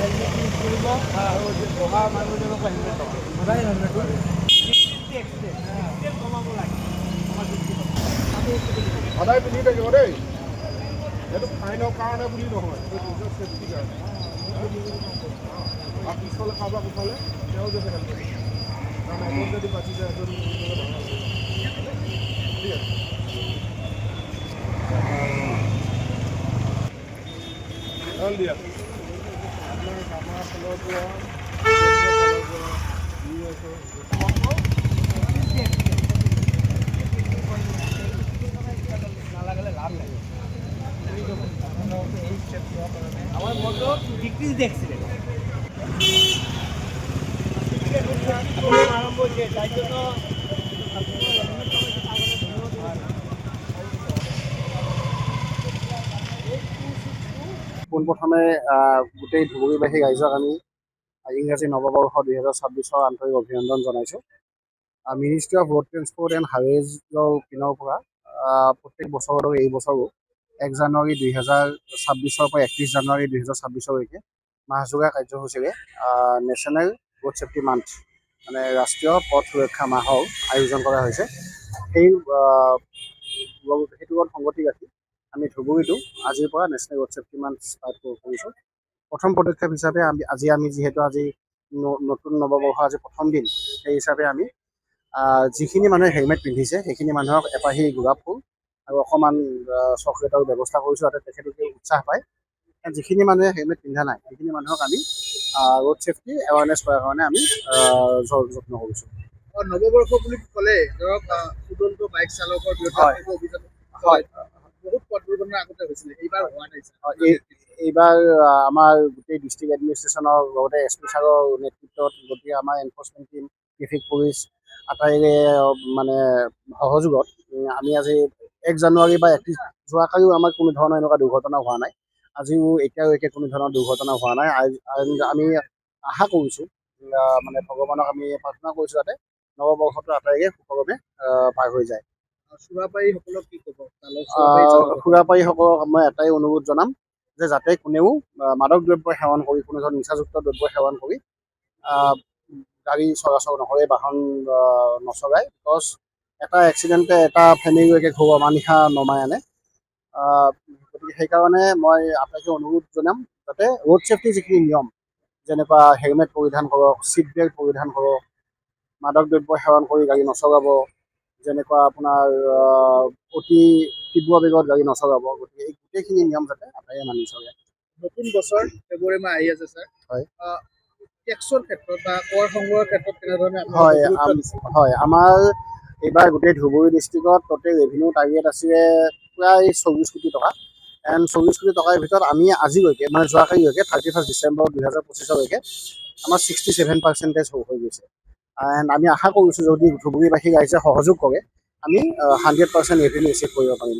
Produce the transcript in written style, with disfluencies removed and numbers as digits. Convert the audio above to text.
Helmet use কৰিব আৰু বহা মানুহজনকো হেলমেট লগাব সদায় হেলমেট লাগে কমাব লাগে সদায় পিন্ধি থাকিব দেই এইটো ফাইনৰ কাৰণে বুলি নহয় এইটো নিজৰ চেফটিৰ কাৰণে আৰু পিছফালে কাৰোবাক উঠালে তেওঁ যাতে হেলমেট কাৰণ এজন যদি বাচি যায় এজন ঠিক আছে দিয়া আপোনাৰ আমাৰ ফালৰ পৰা নালাগিলে লাভ নাই আমাৰ মতো ডিক্ৰিজ দেখছিলেন আৰম্ভ হচ্ছে তাই জন্য পোনপ্ৰথমে গোটেই ধুবুৰীবাসী ৰাইজক আমি ইংৰাজী নৱবৰ্ষ 2026 আন্তৰিক অভিনন্দন জনাইছোঁ। Ministry of road transport and হাইৱেজৰ পিনৰ পৰা প্ৰত্যেক বছৰৰ দৰে এই বছৰো 1 জানুৱাৰী 2026 পৰা 31 জানুৱাৰী 2026লৈকে মাহজোৰা কাৰ্যসূচীৰে নেশ্যনেল ৰোড ছেফটি মান্থ মানে ৰাষ্ট্ৰীয় পথ সুৰক্ষা মাহৰ আয়োজন কৰা হৈছে। সেইটো সংগতি ৰাখি আমি ধুবুৰীতো আজিৰ পৰা national road safety month start কৰিছোঁ। প্ৰথম পদক্ষেপ হিচাপে আমি যিহেতু আজি নতুন নৱবৰ্ষ আজি প্ৰথম দিন সেই হিচাপে আমি যিখিনি মানুহে হেলমেট পিন্ধিছে সেইখিনি মানুহক এপাহি গোলাপ ফুল আৰু অকণমান চকলেটৰ ব্যৱস্থা কৰিছোঁ যাতে তেখেতলোকে উৎসাহ পায়। যিখিনি মানুহে হেলমেট পিন্ধা নাই সেইখিনি মানুহক আমি ৰোড ছেফটি এৱাৰনেছ কৰাৰ কাৰণে আমি যত্ন কৰিছোঁ। নৱবৰ্ষ বুলি ক'লে ধৰক উদন্ত বাইক চালকৰ বিৰুদ্ধে অভিযান হয় বহুত পথ দুৰ্ঘটনা আগতে হৈছিলে এইবাৰ হোৱা নাই এইবাৰ আমাৰ গোটেই ডিষ্ট্ৰিক্ট এডমিনিষ্ট্ৰেশ্যনৰ লগতে এছ পি ছাৰৰ নেতৃত্বত গোটেই আমাৰ এনফৰ্চমেণ্ট টিম ট্ৰেফিক পুলিচ আটাইৰে মানে সহযোগত আমি আজি 1 জানুৱাৰী বা 31 যোৱাকালিও আমাৰ কোনো ধৰণৰ এনেকুৱা দুৰ্ঘটনা হোৱা নাই। আজিও এতিয়ালৈকে কোনো ধৰণৰ দুৰ্ঘটনা হোৱা নাই। আমি আশা কৰিছোঁ মানে ভগৱানক আমি প্ৰাৰ্থনা কৰিছোঁ যাতে নৱবৰ্ষটো আটাইৰে সুখভাৱে পাৰ হৈ যায়। সুৰাপাৰীসকলক কি ক'ব? সুৰাপাৰীসকলক মই এটাই অনুৰোধ জনাম যে যাতে কোনেও মাদক দ্ৰব্য সেৱন কৰি কোনো ধৰণৰ নিচাযুক্ত দ্ৰব্য সেৱন কৰি গাড়ী চলাচল নকৰে, বাহন নচলায়। বিকজ এটা এক্সিডেণ্টে এটা ফেমিলিলৈকে ঘৰ অমানিশা নমাই আনে। গতিকে সেইকাৰণে মই আপোনালোকে অনুৰোধ জনাম যাতে ৰোড ছেফটিৰ যিখিনি নিয়ম যেনেকুৱা হেলমেট পৰিধান কৰক, ছিট বেল্ট পৰিধান কৰক, মাদক দ্ৰব্য সেৱন কৰি গাড়ী নচলাব, যেনেকুৱা আপোনাৰ অতি তীব্ৰ বেগত গাড়ী নচলাব। গতিকে এই গোটেইখিনি নিয়ম যাতে আটাইয়ে মানি চলে। নতুন বছৰ ফেব্ৰুৱাৰী মাহ আহি আছে ছাৰ। হয় টেক্সৰ ক্ষেত্ৰত বা কৰ সংগ্ৰহৰ ক্ষেত্ৰত কেনেধৰণে হয় আমাৰ এইবাৰ গোটেই ধুবুৰী ডিষ্ট্ৰিক্টত টোটেল ৰেভিনিউ টাৰ্গেট আছিলে প্ৰায় 24 কোটি টকা। এণ্ড 24 কোটি টকাৰ ভিতৰত আমি আজিলৈকে মানে যোৱাকালিলৈকে 31 ডিচেম্বৰ 2025লৈকে আমাৰ 67% হৈ গৈছে। এণ্ড আমি আশা কৰিছোঁ যদি ধুবুৰীবাসী ৰাইজে সহযোগ কৰে আমি 100% ৰেভিনিউ ৰিচিভ কৰিব পাৰিম।